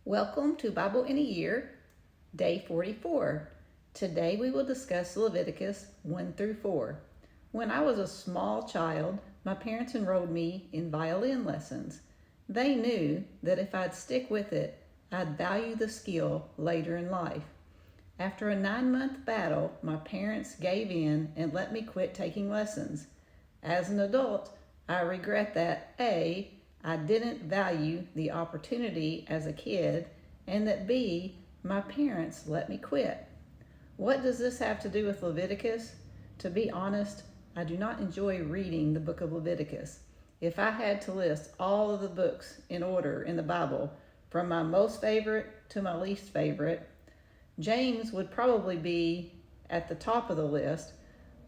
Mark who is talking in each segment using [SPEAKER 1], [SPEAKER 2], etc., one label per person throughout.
[SPEAKER 1] Welcome to Bible in a Year, Day 44. Today we will discuss Leviticus 1 through 4. When I was a small child, my parents enrolled me in violin lessons. They knew that if I'd stick with it, I'd value the skill later in life. After a 9-month battle, my parents gave in and let me quit taking lessons. As an adult, I regret that A, I didn't value the opportunity as a kid, and that B, my parents let me quit. What does this have to do with Leviticus? To be honest, I do not enjoy reading the book of Leviticus. If I had to list all of the books in order in the Bible, from my most favorite to my least favorite, James would probably be at the top of the list,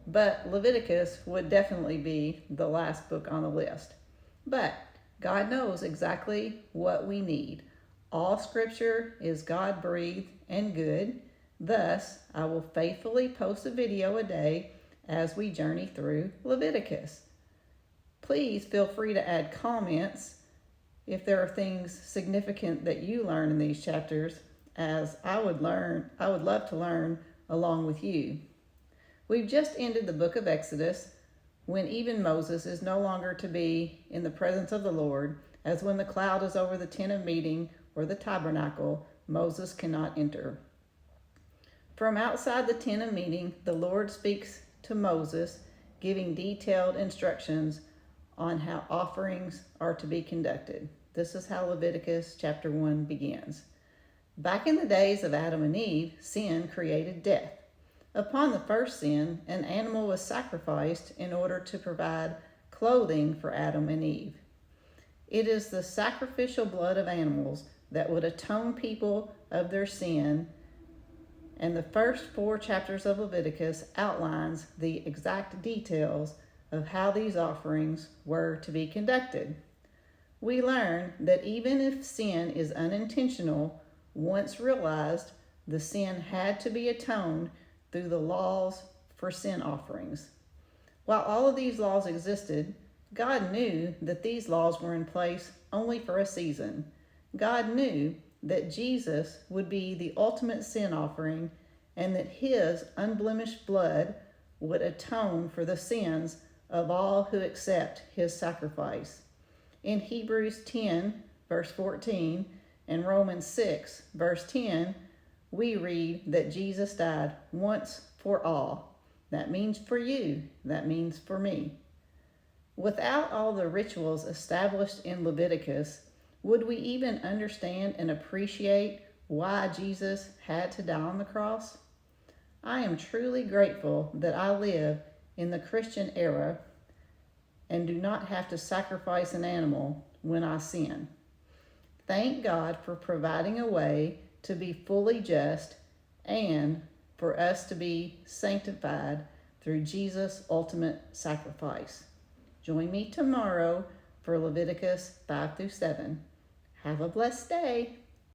[SPEAKER 1] but Leviticus would definitely be the last book on the list. But God knows exactly what we need. All scripture is God-breathed and good. Thus, I will faithfully post a video a day as we journey through Leviticus. Please feel free to add comments if there are things significant that you learn in these chapters, as I would love to learn along with you. We've just ended the book of Exodus, when even Moses is no longer to be in the presence of the Lord, as when the cloud is over the tent of meeting or the tabernacle, Moses cannot enter. From outside the tent of meeting, the Lord speaks to Moses, giving detailed instructions on how offerings are to be conducted. This is how Leviticus chapter 1 begins. Back in the days of Adam and Eve, sin created death. Upon the first sin, an animal was sacrificed in order to provide clothing for Adam and Eve. It is the sacrificial blood of animals that would atone people of their sin, and the first 4 chapters of Leviticus outlines the exact details of how these offerings were to be conducted. We learn that even if sin is unintentional, once realized, the sin had to be atoned through the laws for sin offerings. While all of these laws existed, God knew that these laws were in place only for a season. God knew that Jesus would be the ultimate sin offering and that his unblemished blood would atone for the sins of all who accept his sacrifice. In Hebrews 10, verse 14, and Romans 6, verse 10, we read that Jesus died once for all. That means for you. That means for me. Without all the rituals established in Leviticus, would we even understand and appreciate why Jesus had to die on the cross? I am truly grateful that I live in the Christian era and do not have to sacrifice an animal when I sin. Thank God for providing a way to be fully just and for us to be sanctified through Jesus' ultimate sacrifice. Join me tomorrow for Leviticus 5 through 7. Have a blessed day.